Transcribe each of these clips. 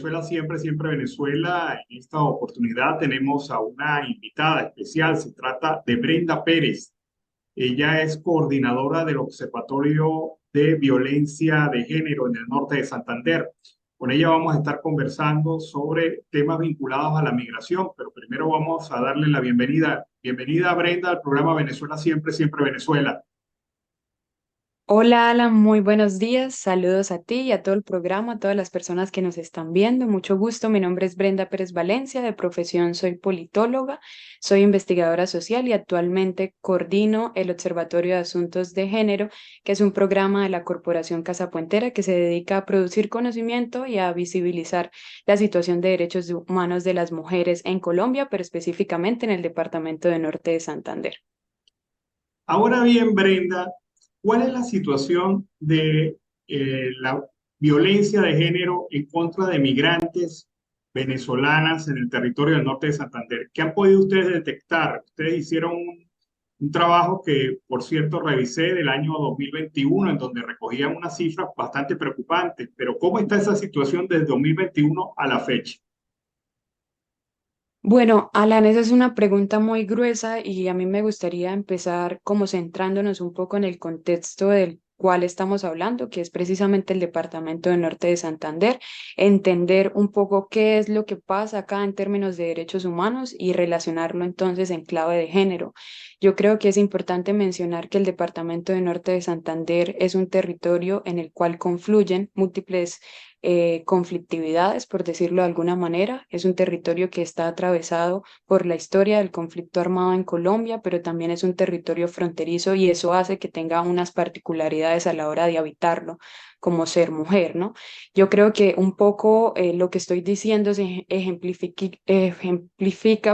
Venezuela siempre, siempre Venezuela. En esta oportunidad tenemos a una invitada especial. Se trata de Brenda Pérez. Ella es coordinadora del Observatorio de Violencia de Género en el norte de Santander. Con ella vamos a estar conversando sobre temas vinculados a la migración, pero primero vamos a darle la bienvenida. Bienvenida, Brenda, al programa Venezuela siempre, siempre Venezuela. Hola Alan, muy buenos días. Saludos a ti y a todo el programa, a todas las personas que nos están viendo. Mucho gusto. Mi nombre es Brenda Pérez Valencia. De profesión soy politóloga, soy investigadora social y actualmente coordino el Observatorio de Asuntos de Género, que es un programa de la Corporación Casa Puentera que se dedica a producir conocimiento y a visibilizar la situación de derechos humanos de las mujeres en Colombia, pero específicamente en el departamento de Norte de Santander. Ahora bien, Brenda, ¿cuál es la situación de la violencia de género en contra de migrantes venezolanas en el territorio del norte de Santander? ¿Qué han podido ustedes detectar? Ustedes hicieron un trabajo que, por cierto, revisé del año 2021, en donde recogían unas cifras bastante preocupantes, pero ¿cómo está esa situación desde 2021 a la fecha? Bueno, Alan, esa es una pregunta muy gruesa y a mí me gustaría empezar como centrándonos un poco en el contexto del cual estamos hablando, que es precisamente el departamento del norte de Santander, entender un poco qué es lo que pasa acá en términos de derechos humanos y relacionarlo entonces en clave de género. Yo creo que es importante mencionar que el departamento del norte de Santander es un territorio en el cual confluyen múltiples conflictividades, por decirlo de alguna manera. Es un territorio que está atravesado por la historia del conflicto armado en Colombia, pero también es un territorio fronterizo y eso hace que tenga unas particularidades a la hora de habitarlo como ser mujer, ¿no? Yo creo que un poco lo que estoy diciendo se ejemplifica,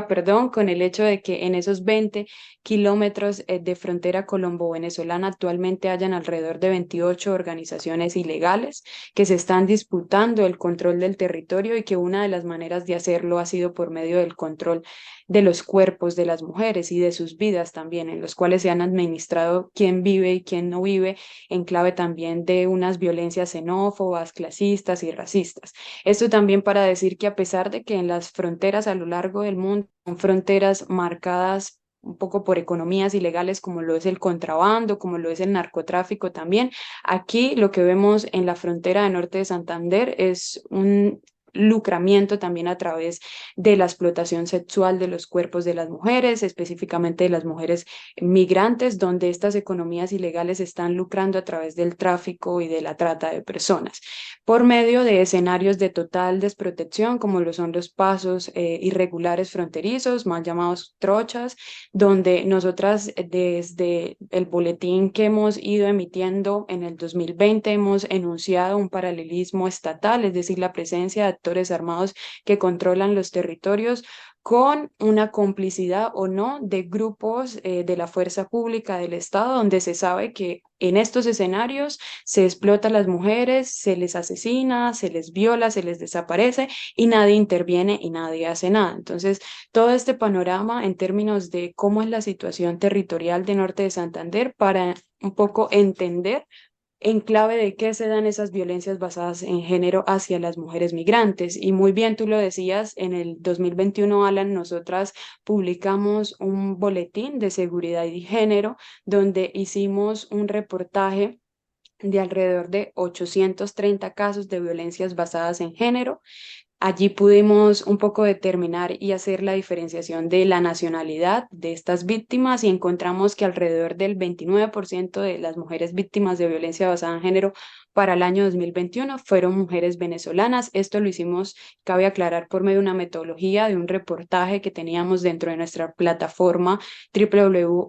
perdón, con el hecho de que en esos 20 kilómetros de frontera colombo-venezolana actualmente hayan alrededor de 28 organizaciones ilegales que se están disputando el control del territorio y que una de las maneras de hacerlo ha sido por medio del control de los cuerpos de las mujeres y de sus vidas también, en los cuales se han administrado quién vive y quién no vive, en clave también de unas violencias xenófobas, clasistas y racistas. Esto también para decir que a pesar de que en las fronteras a lo largo del mundo son fronteras marcadas un poco por economías ilegales como lo es el contrabando, como lo es el narcotráfico también. Aquí lo que vemos en la frontera de norte de Santander es un lucramiento también a través de la explotación sexual de los cuerpos de las mujeres, específicamente de las mujeres migrantes, donde estas economías ilegales están lucrando a través del tráfico y de la trata de personas, por medio de escenarios de total desprotección, como lo son los pasos irregulares fronterizos, más llamados trochas, donde nosotras desde el boletín que hemos ido emitiendo en el 2020 hemos enunciado un paralelismo estatal, es decir, la presencia de actores armados que controlan los territorios con una complicidad o no de grupos de la fuerza pública del Estado, donde se sabe que en estos escenarios se explota a las mujeres, se les asesina, se les viola, se les desaparece y nadie interviene y nadie hace nada. Entonces, todo este panorama en términos de cómo es la situación territorial de Norte de Santander para un poco entender en clave de qué se dan esas violencias basadas en género hacia las mujeres migrantes. Y muy bien tú lo decías, en el 2021, Alan, nosotras publicamos un boletín de seguridad y género donde hicimos un reportaje de alrededor de 830 casos de violencias basadas en género. Allí pudimos un poco determinar y hacer la diferenciación de la nacionalidad de estas víctimas y encontramos que alrededor del 29% de las mujeres víctimas de violencia basada en género para el año 2021 fueron mujeres venezolanas. Esto lo hicimos, cabe aclarar, por medio de una metodología, de un reportaje que teníamos dentro de nuestra plataforma www.oagns.org.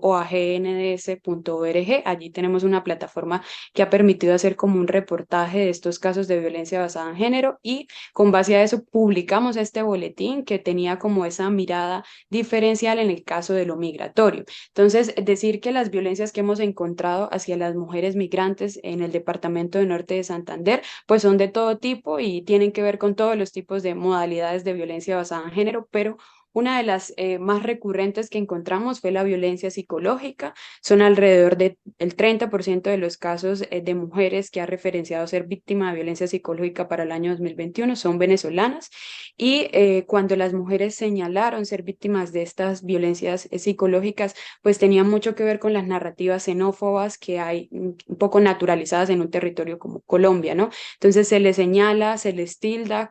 Allí tenemos una plataforma que ha permitido hacer como un reportaje de estos casos de violencia basada en género y con base a eso publicamos este boletín que tenía como esa mirada diferencial en el caso de lo migratorio. Entonces, decir que las violencias que hemos encontrado hacia las mujeres migrantes en el departamento de Norte de Santander, pues son de todo tipo y tienen que ver con todos los tipos de modalidades de violencia basada en género, pero Una de las más recurrentes que encontramos fue la violencia psicológica. Son alrededor del 30% de los casos de mujeres que ha referenciado ser víctima de violencia psicológica para el año 2021 son venezolanas. Y cuando las mujeres señalaron ser víctimas de estas violencias psicológicas, pues tenía mucho que ver con las narrativas xenófobas que hay un poco naturalizadas en un territorio como Colombia, ¿no? Entonces se les señala, se les tilda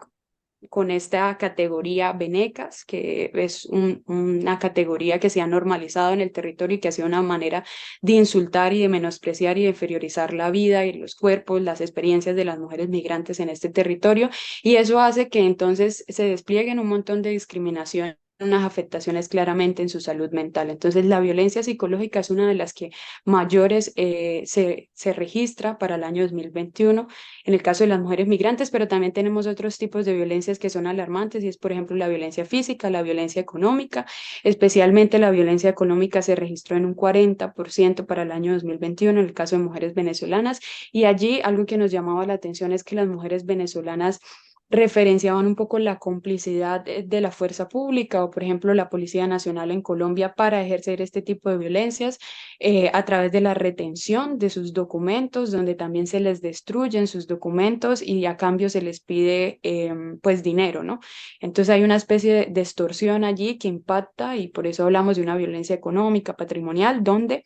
con esta categoría venecas, que es una categoría que se ha normalizado en el territorio y que ha sido una manera de insultar y de menospreciar y de inferiorizar la vida y los cuerpos, las experiencias de las mujeres migrantes en este territorio. Y eso hace que entonces se desplieguen un montón de discriminación, unas afectaciones claramente en su salud mental. Entonces, la violencia psicológica es una de las que mayores se registra para el año 2021 en el caso de las mujeres migrantes, pero también tenemos otros tipos de violencias que son alarmantes y es, por ejemplo, la violencia física, la violencia económica, especialmente la violencia económica se registró en un 40% para el año 2021 en el caso de mujeres venezolanas y allí algo que nos llamaba la atención es que las mujeres venezolanas referenciaban un poco la complicidad de la fuerza pública o, por ejemplo, la Policía Nacional en Colombia para ejercer este tipo de violencias a través de la retención de sus documentos, donde también se les destruyen sus documentos y a cambio se les pide pues dinero, ¿no? Entonces hay una especie de extorsión allí que impacta y por eso hablamos de una violencia económica, patrimonial, donde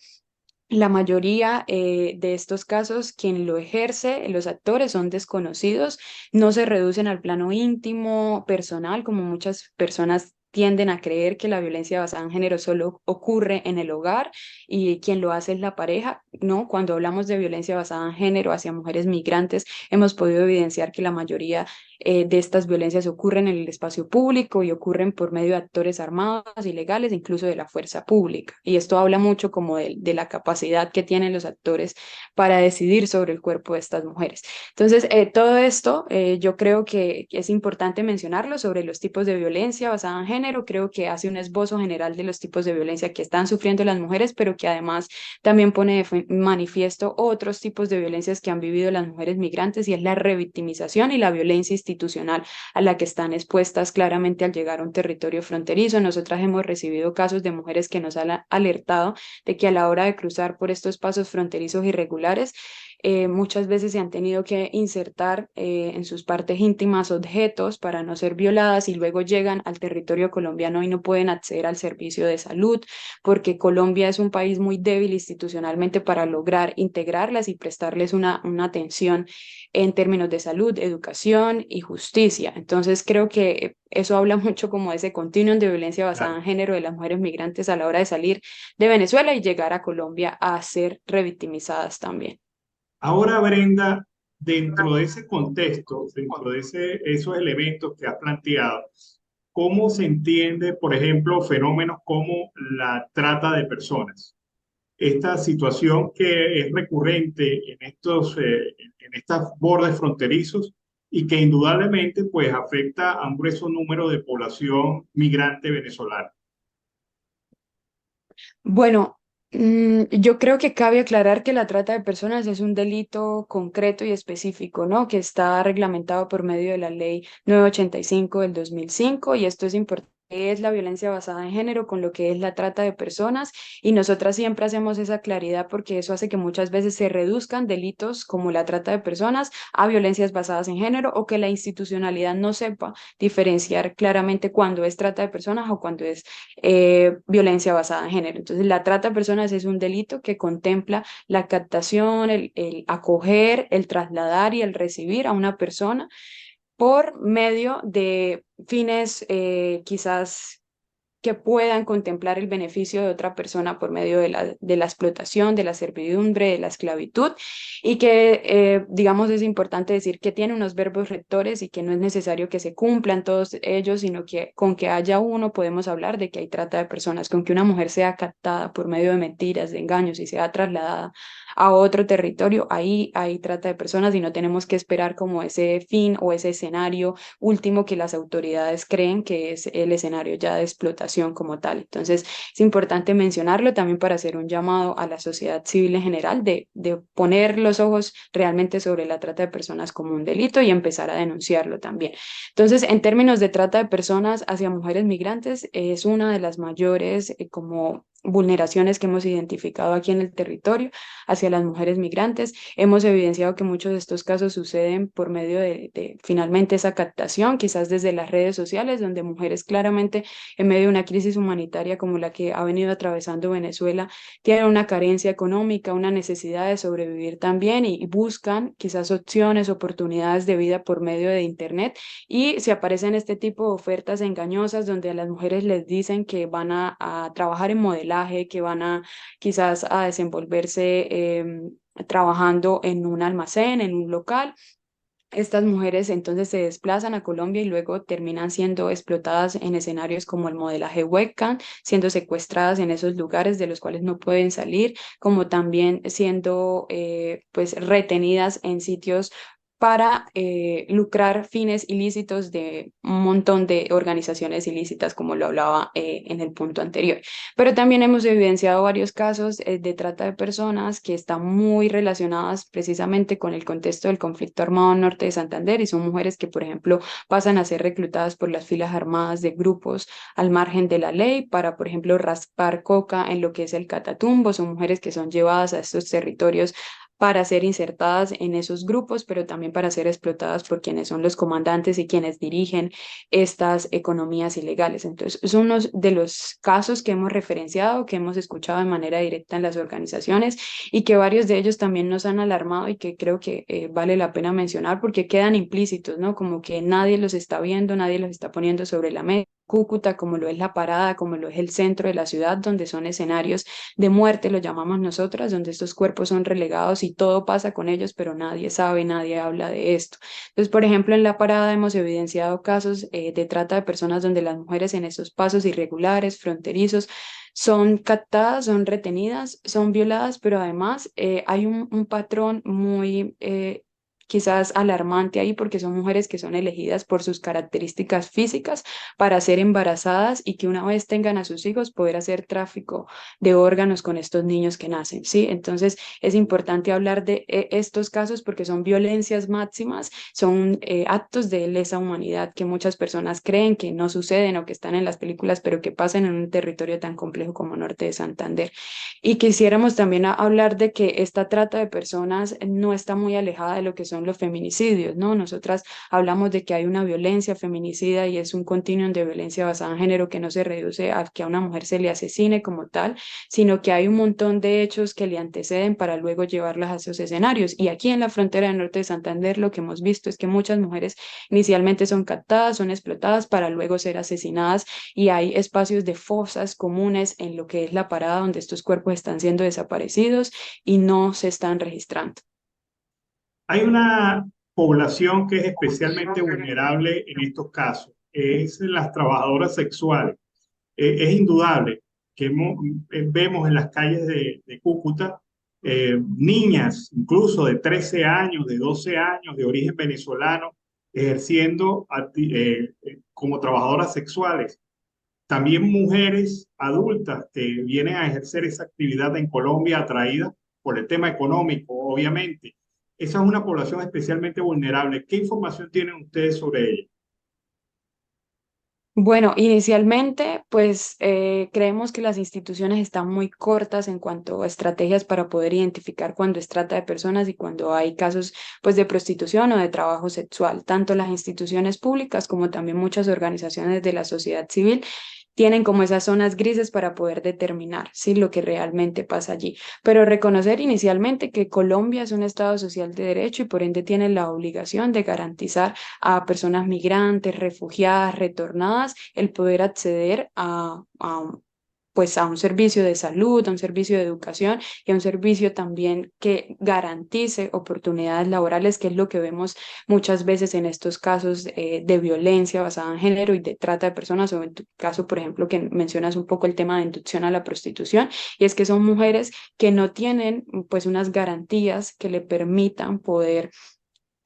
la mayoría de estos casos, quien lo ejerce, los actores son desconocidos, no se reducen al plano íntimo, personal, como muchas personas tienden a creer que la violencia basada en género solo ocurre en el hogar y quien lo hace es la pareja. No, cuando hablamos de violencia basada en género hacia mujeres migrantes, hemos podido evidenciar que la mayoría de estas violencias ocurren en el espacio público y ocurren por medio de actores armados, ilegales, incluso de la fuerza pública. Y esto habla mucho como de la capacidad que tienen los actores para decidir sobre el cuerpo de estas mujeres. Entonces, todo esto yo creo que es importante mencionarlo sobre los tipos de violencia basada en género. Creo que hace un esbozo general de los tipos de violencia que están sufriendo las mujeres, pero que además también pone de manifiesto otros tipos de violencias que han vivido las mujeres migrantes y es la revictimización y la violencia institucional a la que están expuestas claramente al llegar a un territorio fronterizo. Nosotras hemos recibido casos de mujeres que nos han alertado de que a la hora de cruzar por estos pasos fronterizos irregulares, muchas veces se han tenido que insertar en sus partes íntimas objetos para no ser violadas y luego llegan al territorio colombiano y no pueden acceder al servicio de salud porque Colombia es un país muy débil institucionalmente para lograr integrarlas y prestarles una atención en términos de salud, educación y justicia. Entonces creo que eso habla mucho como de ese continuum de violencia basada Claro. en género de las mujeres migrantes a la hora de salir de Venezuela y llegar a Colombia a ser revictimizadas también. Ahora, Brenda, dentro de ese contexto, dentro de esos elementos que has planteado, ¿cómo se entiende, por ejemplo, fenómenos como la trata de personas? Esta situación que es recurrente en estos bordes fronterizos y que indudablemente pues afecta a un grueso número de población migrante venezolana. Bueno, yo creo que cabe aclarar que la trata de personas es un delito concreto y específico, ¿no? Que está reglamentado por medio de la ley 985 del 2005 y esto es importante. Es la violencia basada en género con lo que es la trata de personas y nosotras siempre hacemos esa claridad porque eso hace que muchas veces se reduzcan delitos como la trata de personas a violencias basadas en género o que la institucionalidad no sepa diferenciar claramente cuándo es trata de personas o cuándo es violencia basada en género. Entonces, la trata de personas es un delito que contempla la captación, el acoger, el trasladar y el recibir a una persona por medio de fines quizás que puedan contemplar el beneficio de otra persona por medio de la explotación, de la servidumbre, de la esclavitud, y que, digamos, es importante decir que tiene unos verbos rectores y que no es necesario que se cumplan todos ellos, sino que con que haya uno podemos hablar de que hay trata de personas, con que una mujer sea captada por medio de mentiras, de engaños y sea trasladada a otro territorio, ahí hay trata de personas y no tenemos que esperar como ese fin o ese escenario último que las autoridades creen que es el escenario ya de explotación como tal. Entonces, es importante mencionarlo también para hacer un llamado a la sociedad civil en general de poner los ojos realmente sobre la trata de personas como un delito y empezar a denunciarlo también. Entonces, en términos de trata de personas hacia mujeres migrantes, es una de las mayores como vulneraciones que hemos identificado aquí en el territorio hacia las mujeres migrantes. Hemos evidenciado que muchos de estos casos suceden por medio de finalmente esa captación, quizás desde las redes sociales, donde mujeres claramente en medio de una crisis humanitaria como la que ha venido atravesando Venezuela, tienen una carencia económica, una necesidad de sobrevivir también y buscan quizás opciones, oportunidades de vida por medio de Internet y se aparecen este tipo de ofertas engañosas donde a las mujeres les dicen que van a trabajar en modelaje, que van a quizás a desenvolverse trabajando en un almacén, en un local. Estas mujeres entonces se desplazan a Colombia y luego terminan siendo explotadas en escenarios como el modelaje webcam, siendo secuestradas en esos lugares de los cuales no pueden salir, como también siendo pues retenidas en sitios para lucrar fines ilícitos de un montón de organizaciones ilícitas, como lo hablaba en el punto anterior. Pero también hemos evidenciado varios casos de trata de personas que están muy relacionadas precisamente con el contexto del conflicto armado en norte de Santander y son mujeres que, por ejemplo, pasan a ser reclutadas por las filas armadas de grupos al margen de la ley para, por ejemplo, raspar coca en lo que es el Catatumbo. Son mujeres que son llevadas a estos territorios para ser insertadas en esos grupos, pero también para ser explotadas por quienes son los comandantes y quienes dirigen estas economías ilegales. Entonces, es uno de los casos que hemos referenciado, que hemos escuchado de manera directa en las organizaciones y que varios de ellos también nos han alarmado y que creo que vale la pena mencionar porque quedan implícitos, ¿no? Como que nadie los está viendo, nadie los está poniendo sobre la mesa. Cúcuta, como lo es la parada, como lo es el centro de la ciudad, donde son escenarios de muerte, lo llamamos nosotras, donde estos cuerpos son relegados y todo pasa con ellos, pero nadie sabe, nadie habla de esto. Entonces, por ejemplo, en la parada hemos evidenciado casos de trata de personas donde las mujeres en estos pasos irregulares, fronterizos, son captadas, son retenidas, son violadas, pero además hay un patrón muy quizás alarmante ahí porque son mujeres que son elegidas por sus características físicas para ser embarazadas y que una vez tengan a sus hijos poder hacer tráfico de órganos con estos niños que nacen, ¿sí? Entonces es importante hablar de estos casos porque son violencias máximas, son actos de lesa humanidad que muchas personas creen que no suceden o que están en las películas, pero que pasan en un territorio tan complejo como Norte de Santander. Y quisiéramos también hablar de que esta trata de personas no está muy alejada de lo que son los feminicidios, ¿no? Nosotras hablamos de que hay una violencia feminicida y es un continuum de violencia basada en género que no se reduce a que a una mujer se le asesine como tal, sino que hay un montón de hechos que le anteceden para luego llevarlas a esos escenarios. Y aquí en la frontera del norte de Santander lo que hemos visto es que muchas mujeres inicialmente son captadas, son explotadas para luego ser asesinadas y hay espacios de fosas comunes en lo que es la parada donde estos cuerpos están siendo desaparecidos y no se están registrando. Hay una población que es especialmente vulnerable en estos casos, es las trabajadoras sexuales. Es indudable que vemos en las calles de Cúcuta niñas, incluso de 13 años, de 12 años, de origen venezolano, ejerciendo como trabajadoras sexuales. También mujeres adultas que vienen a ejercer esa actividad en Colombia atraídas por el tema económico, obviamente. Esa es una población especialmente vulnerable. ¿Qué información tienen ustedes sobre ella? Bueno, inicialmente, pues creemos que las instituciones están muy cortas en cuanto a estrategias para poder identificar cuando es trata de personas y cuando hay casos, pues, de prostitución o de trabajo sexual. Tanto las instituciones públicas como también muchas organizaciones de la sociedad civil tienen como esas zonas grises para poder determinar sí, lo que realmente pasa allí. Pero reconocer inicialmente que Colombia es un Estado social de derecho y por ende tiene la obligación de garantizar a personas migrantes, refugiadas, retornadas, el poder acceder a pues a un servicio de salud, a un servicio de educación y a un servicio también que garantice oportunidades laborales, que es lo que vemos muchas veces en estos casos de violencia basada en género y de trata de personas, o en tu caso, por ejemplo, que mencionas un poco el tema de inducción a la prostitución, y es que son mujeres que no tienen pues unas garantías que le permitan poder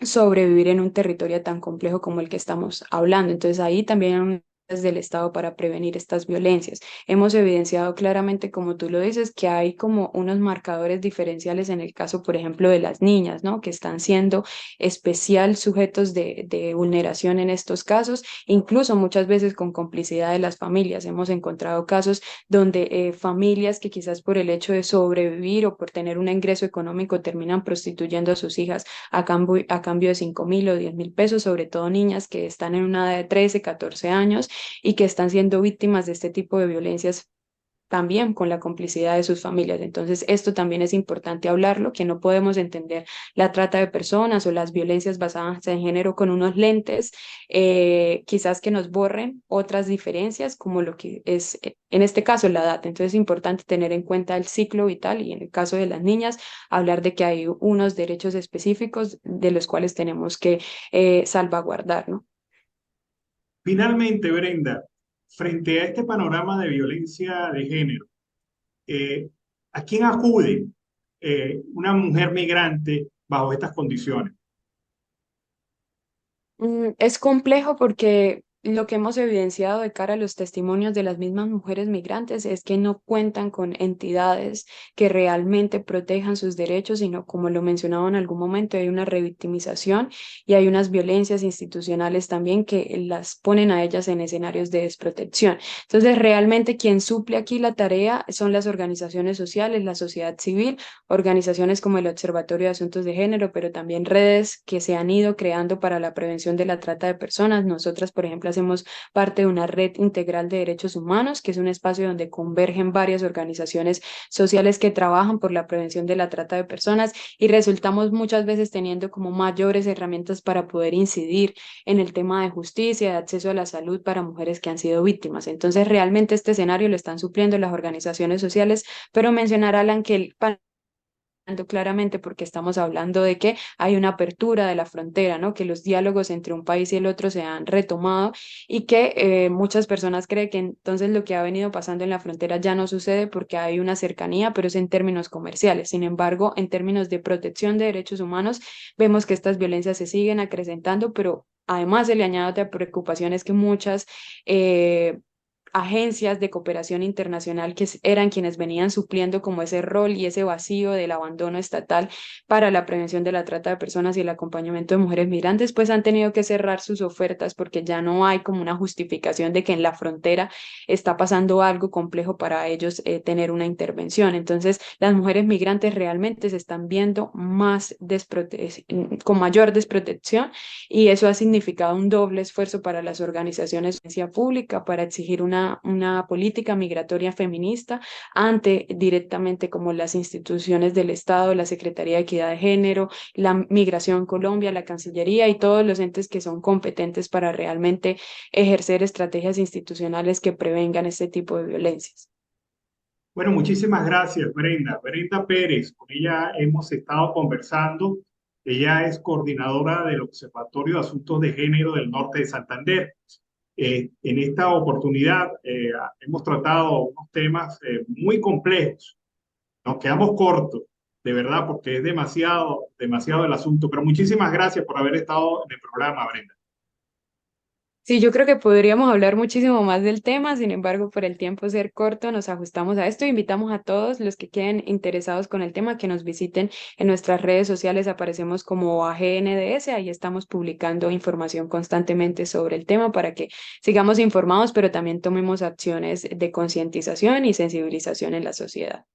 sobrevivir en un territorio tan complejo como el que estamos hablando. Entonces ahí también hay un del Estado para prevenir estas violencias. Hemos evidenciado claramente, como tú lo dices, que hay como unos marcadores diferenciales en el caso, por ejemplo, de las niñas, ¿no? Que están siendo especial sujetos de vulneración en estos casos, incluso muchas veces con complicidad de las familias. Hemos encontrado casos donde familias que quizás por el hecho de sobrevivir o por tener un ingreso económico terminan prostituyendo a sus hijas a cambio de 5.000 o 10.000 pesos, sobre todo niñas que están en una edad de 13, 14 años y que están siendo víctimas de este tipo de violencias también con la complicidad de sus familias. Entonces, esto también es importante hablarlo, que no podemos entender la trata de personas o las violencias basadas en género con unos lentes, quizás que nos borren otras diferencias, como lo que es, en este caso, la edad. Entonces, es importante tener en cuenta el ciclo vital y en el caso de las niñas, hablar de que hay unos derechos específicos de los cuales tenemos que salvaguardar, ¿no? Finalmente, Brenda, frente a este panorama de violencia de género, eh, ¿a quién acude una mujer migrante bajo estas condiciones? Es complejo porque lo que hemos evidenciado de cara a los testimonios de las mismas mujeres migrantes es que no cuentan con entidades que realmente protejan sus derechos, sino como lo mencionaba en algún momento, hay una revictimización y hay unas violencias institucionales también que las ponen a ellas en escenarios de desprotección. Entonces, realmente quien suple aquí la tarea son las organizaciones sociales, la sociedad civil, organizaciones como el Observatorio de Asuntos de Género, pero también redes que se han ido creando para la prevención de la trata de personas. Nosotras, por ejemplo, hacemos parte de una red integral de derechos humanos, que es un espacio donde convergen varias organizaciones sociales que trabajan por la prevención de la trata de personas y resultamos muchas veces teniendo como mayores herramientas para poder incidir en el tema de justicia, de acceso a la salud para mujeres que han sido víctimas. Entonces, realmente este escenario lo están supliendo las organizaciones sociales, pero mencionar, Alan, que el claramente porque estamos hablando de que hay una apertura de la frontera, ¿no? Que los diálogos entre un país y el otro se han retomado y que muchas personas creen que entonces lo que ha venido pasando en la frontera ya no sucede porque hay una cercanía, pero es en términos comerciales. Sin embargo, en términos de protección de derechos humanos, vemos que estas violencias se siguen acrecentando, pero además se le añade otra preocupación, es que muchas agencias de cooperación internacional que eran quienes venían supliendo como ese rol y ese vacío del abandono estatal para la prevención de la trata de personas y el acompañamiento de mujeres migrantes, pues han tenido que cerrar sus ofertas porque ya no hay como una justificación de que en la frontera está pasando algo complejo para ellos tener una intervención. Entonces, las mujeres migrantes realmente se están viendo con mayor desprotección y eso ha significado un doble esfuerzo para las organizaciones de ciencia pública para exigir una política migratoria feminista ante directamente como las instituciones del Estado, la Secretaría de Equidad de Género, la Migración Colombia, la Cancillería y todos los entes que son competentes para realmente ejercer estrategias institucionales que prevengan este tipo de violencias. Bueno, muchísimas gracias, Brenda. Brenda Pérez, con ella hemos estado conversando. Ella es coordinadora del Observatorio de Asuntos de Género del Norte de Santander. En esta oportunidad hemos tratado unos temas muy complejos. Nos quedamos cortos, de verdad, porque es demasiado, demasiado el asunto. Pero muchísimas gracias por haber estado en el programa, Brenda. Sí, yo creo que podríamos hablar muchísimo más del tema, sin embargo, por el tiempo ser corto, nos ajustamos a esto. Invitamos a todos los que queden interesados con el tema que nos visiten en nuestras redes sociales, aparecemos como AGNDS, ahí estamos publicando información constantemente sobre el tema para que sigamos informados, pero también tomemos acciones de concientización y sensibilización en la sociedad.